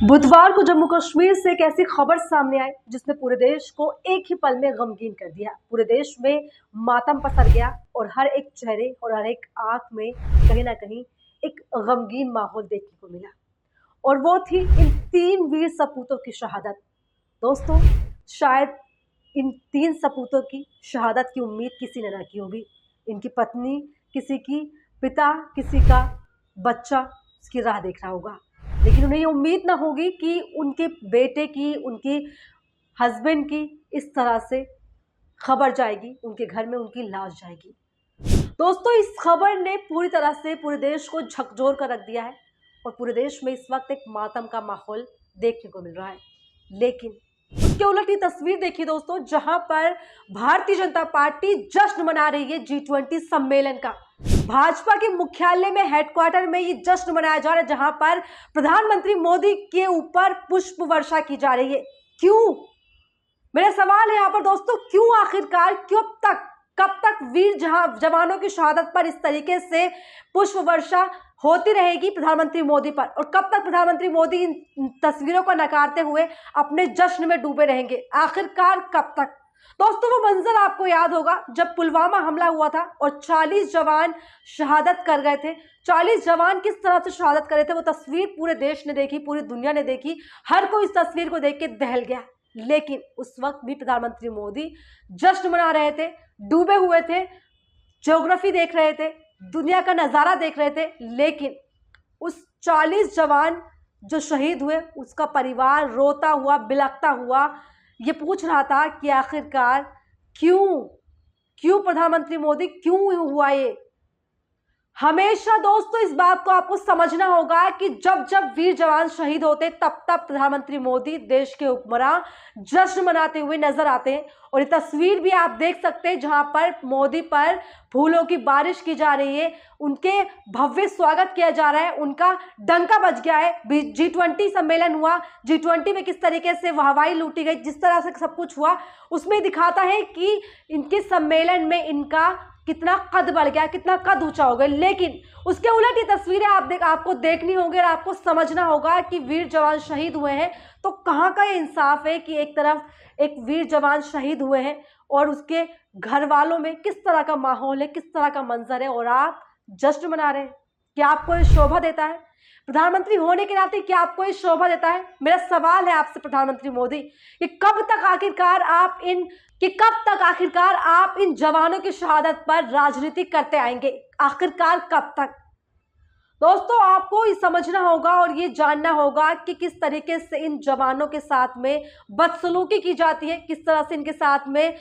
बुधवार को जम्मू कश्मीर से एक ऐसी खबर सामने आई जिसने पूरे देश को एक ही पल में गमगीन कर दिया। पूरे देश में मातम पसर गया और हर एक चेहरे और हर एक आंख में कहीं ना कहीं एक गमगीन माहौल देखने को मिला। और वो थी इन 3 वीर सपूतों की शहादत। दोस्तों, शायद इन 3 सपूतों की शहादत की उम्मीद किसी ने ना की होगी। इनकी पत्नी, किसी की पिता, किसी का बच्चा उसकी राह देख रहा होगा, लेकिन उन्हें ये उम्मीद ना होगी कि उनके बेटे की, उनके हस्बैंड की इस तरह से खबर जाएगी, उनके घर में उनकी लाश जाएगी। दोस्तों, इस खबर ने पूरी तरह से पूरे देश को झकझोर कर रख दिया है और पूरे देश में इस वक्त एक मातम का माहौल देखने को मिल रहा है। लेकिन उसके उलट ये तस्वीर देखिए दोस्तों, जहां पर भारतीय जनता पार्टी जश्न मना रही है G20 सम्मेलन का। भाजपा के मुख्यालय में, हेडक्वार्टर में ये जश्न मनाया जा रहा है, जहां पर प्रधानमंत्री मोदी के ऊपर पुष्प वर्षा की जा रही है। क्यों? मेरा सवाल है यहाँ पर दोस्तों, क्यों आखिरकार, कब तक वीर जवानों की शहादत पर इस तरीके से पुष्प वर्षा होती रहेगी प्रधानमंत्री मोदी पर, और कब तक प्रधानमंत्री मोदी इन तस्वीरों को नकारते हुए अपने जश्न में डूबे रहेंगे? आखिरकार कब तक? दोस्तों, वो मंजर आपको याद होगा जब पुलवामा हमला हुआ था और 40 जवान शहादत कर गए थे। 40 जवान किस तरह से शहादत करे थे, वो तस्वीर पूरे देश ने देखी, पूरी दुनिया ने देखी, हर कोई इस तस्वीर को देख के दहल गया। लेकिन उस वक्त भी प्रधानमंत्री मोदी जश्न मना रहे थे, डूबे हुए थे, ज्योग्राफी देख रहे थे, दुनिया का नज़ारा देख रहे थे। लेकिन उस 40 जवान जो शहीद हुए, उसका परिवार रोता हुआ, बिलखता हुआ ये पूछ रहा था कि आखिरकार क्यों प्रधानमंत्री मोदी, क्यों हुआ ये? हमेशा दोस्तों इस बात को आपको समझना होगा कि जब वीर जवान शहीद होते तब प्रधानमंत्री मोदी, देश के हुक्मरान जश्न मनाते हुए नजर आते हैं। और ये तस्वीर भी आप देख सकते हैं जहां पर मोदी पर फूलों की बारिश की जा रही है, उनके भव्य स्वागत किया जा रहा है, उनका डंका बज गया है। G20 सम्मेलन हुआ, G20 में किस तरीके से वाहवाही लूटी गई, जिस तरह से सब कुछ हुआ, उसमें दिखाता है कि इनके सम्मेलन में इनका कितना कद बढ़ गया, कितना कद ऊंचा हो गया। लेकिन उसके उलट ये तस्वीरें आपको देखनी होगी और आपको समझना होगा कि वीर जवान शहीद हुए हैं, तो कहाँ का ये इंसाफ है कि एक तरफ एक वीर जवान शहीद हुए हैं और उसके घर वालों में किस तरह का माहौल है, किस तरह का मंजर है, और आप जश्न मना रहे हैं। क्या आपको ये शोभा देता है? प्रधानमंत्री होने के नाते क्या आपको ये शोभा देता है? मेरा सवाल है आपसे प्रधानमंत्री मोदी कि कब तक आखिरकार आप इन जवानों की शहादत पर राजनीति करते आएंगे? आखिरकार कब तक? दोस्तों, आपको ये समझना होगा और ये जानना होगा कि किस तरीके से इन जवानों के साथ में बदसलूकी की जाती है, किस तरह से इनके साथ में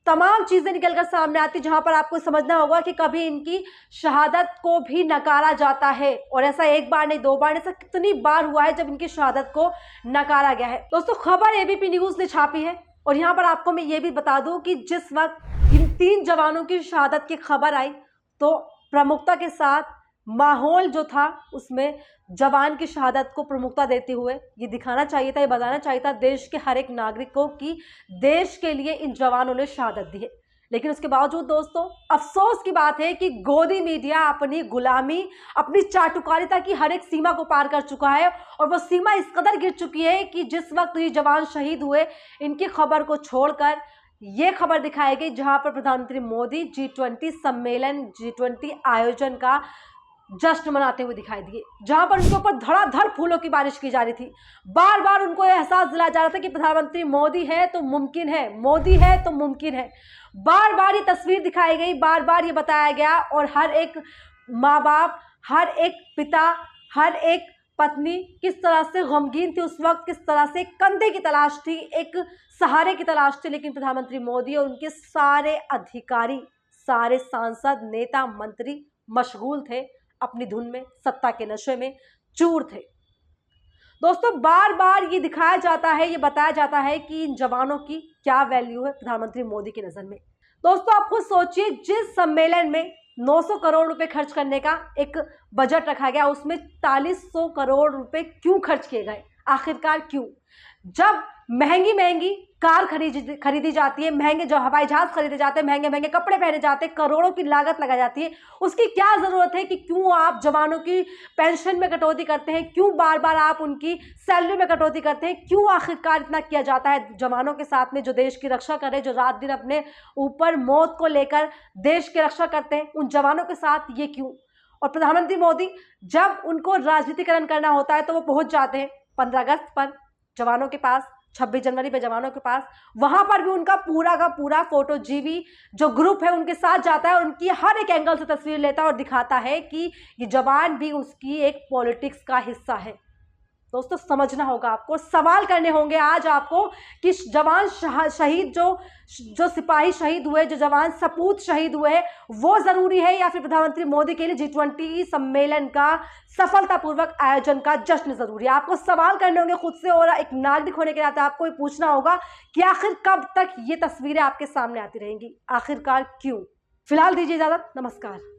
तमाम चीजें निकलकर सामने आती, जहां पर आपको समझना होगा कि कभी इनकी शहादत को भी नकारा जाता है। और ऐसा एक बार नहीं, 2 बार, ऐसा कितनी बार हुआ है जब इनकी शहादत को नकारा गया है। दोस्तों, खबर एबीपी न्यूज ने छापी है और यहाँ पर आपको मैं ये भी बता दूं कि जिस वक्त इन 3 जवानों की शहादत की खबर आई तो प्रमुखता के साथ माहौल जो था उसमें जवान की शहादत को प्रमुखता देते हुए ये दिखाना चाहिए था, ये बताना चाहिए था देश के हर एक नागरिक को कि देश के लिए इन जवानों ने शहादत दी है। लेकिन उसके बावजूद दोस्तों, अफसोस की बात है कि गोदी मीडिया अपनी गुलामी, अपनी चाटुकारिता की हर एक सीमा को पार कर चुका है और वो सीमा इस कदर गिर चुकी है कि जिस वक्त ये जवान शहीद हुए, इनकी खबर को छोड़कर ये खबर दिखाई गई जहां पर प्रधानमंत्री मोदी G20 सम्मेलन, G20 आयोजन का जश्न मनाते हुए दिखाई दिए, जहां पर उनके ऊपर धड़ाधड़ फूलों की बारिश की जा रही थी। बार बार उनको एहसास दिलाया जा रहा था कि प्रधानमंत्री मोदी है तो मुमकिन है, मोदी है तो मुमकिन है। बार बार ये तस्वीर दिखाई गई, बार बार ये बताया गया और हर एक माँ बाप, हर एक पिता, हर एक पत्नी किस तरह से गमगीन थी उस वक्त, किस तरह से कंधे की तलाश थी, एक सहारे की तलाश थी। लेकिन प्रधानमंत्री मोदी और उनके सारे अधिकारी, सारे सांसद, नेता, मंत्री मशगूल थे अपनी धुन में, सत्ता के नशे में चूर थे। दोस्तों, बार बार ये दिखाया जाता है, ये बताया जाता है कि इन जवानों की क्या वैल्यू है प्रधानमंत्री मोदी की नजर में। दोस्तों, आप खुद सोचिए, जिस सम्मेलन में 900 करोड़ रुपए खर्च करने का एक बजट रखा गया, उसमें 4300 करोड़ रुपए क्यों खर्च किए गए? आखिरकार क्यों? जब महंगी महंगी कार खरीदी जाती है, महंगे जो हवाई जहाज खरीदे जाते हैं, महंगे महंगे कपड़े पहने जाते हैं, करोड़ों की लागत लगाई जाती है, उसकी क्या ज़रूरत है कि क्यों आप जवानों की पेंशन में कटौती करते हैं? क्यों बार बार आप उनकी सैलरी में कटौती करते हैं? क्यों आखिरकार इतना किया जाता है जवानों के साथ में, जो देश की रक्षा करे, जो रात दिन अपने ऊपर मौत को लेकर देश की रक्षा करते हैं, उन जवानों के साथ ये क्यों? और प्रधानमंत्री मोदी जब उनको राजनीतिकरण करना होता है तो वो पहुंच जाते हैं 15 अगस्त पर जवानों के पास, 26 जनवरी पे जवानों के पास। वहां पर भी उनका पूरा का पूरा फोटो जीवी जो ग्रुप है उनके साथ जाता है, उनकी हर एक एंगल से तस्वीर लेता है और दिखाता है कि ये जवान भी उसकी एक पॉलिटिक्स का हिस्सा है। दोस्तों समझना होगा आपको, सवाल करने होंगे आज आपको कि जवान शहीद जो सिपाही शहीद हुए, जो जवान सपूत शहीद हुए, वो ज़रूरी है या फिर प्रधानमंत्री मोदी के लिए G20 सम्मेलन का सफलतापूर्वक आयोजन का जश्न ज़रूरी है? आपको सवाल करने होंगे खुद से, और एक नागरिक होने के नाते आपको ये पूछना होगा कि आखिर कब तक ये तस्वीरें आपके सामने आती रहेंगी, आखिरकार क्यों? फिलहाल दीजिए इजाज़त, नमस्कार।